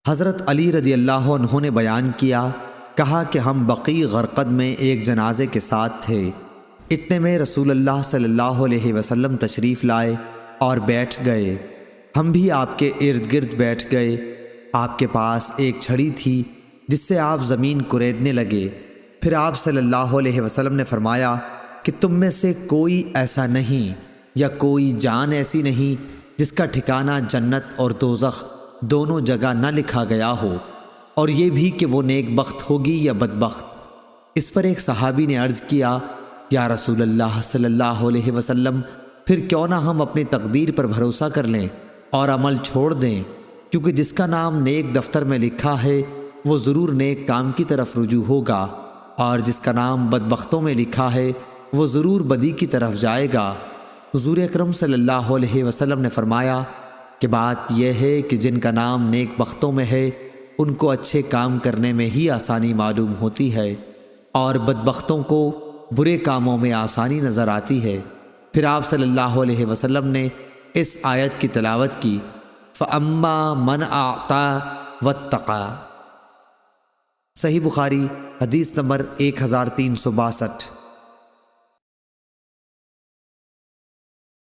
حضرت علی رضی اللہ عنہ نے بیان کیا، کہا کہ ہم بقیع غرقد میں ایک جنازے کے ساتھ تھے۔ اتنے میں رسول اللہ صلی اللہ علیہ وسلم تشریف لائے اور بیٹھ گئے۔ ہم بھی آپ کے ارد گرد بیٹھ گئے۔ آپ کے پاس ایک چھڑی تھی جس سے آپ زمین کریدنے لگے۔ پھر آپ صلی اللہ علیہ وسلم نے فرمایا کہ تم میں سے کوئی ایسا نہیں یا کوئی جان ایسی نہیں جس کا ٹھکانہ جنت اور دوزخ دونوں جگہ نہ لکھا گیا ہو، اور یہ بھی کہ وہ نیک بخت ہوگی یا بدبخت۔ اس پر ایک صحابی نے عرض کیا، یا رسول اللہ صلی اللہ علیہ وسلم، پھر کیوں نہ ہم اپنی تقدیر پر بھروسہ کر لیں اور عمل چھوڑ دیں، کیونکہ جس کا نام نیک دفتر میں لکھا ہے وہ ضرور نیک کام کی طرف رجوع ہوگا، اور جس کا نام بدبختوں میں لکھا ہے وہ ضرور بدی کی طرف جائے گا۔ حضور اکرم صلی اللہ علیہ وسلم نے فرمایا کہ بات یہ ہے کہ جن کا نام نیک بختوں میں ہے ان کو اچھے کام کرنے میں ہی آسانی معلوم ہوتی ہے، اور بدبختوں کو برے کاموں میں آسانی نظر آتی ہے۔ پھر آپ صلی اللہ علیہ وسلم نے اس آیت کی تلاوت کی، فَأَمَّا مَنْ أَعْطَى وَاتَّقَى۔ صحیح بخاری حدیث نمبر 1362۔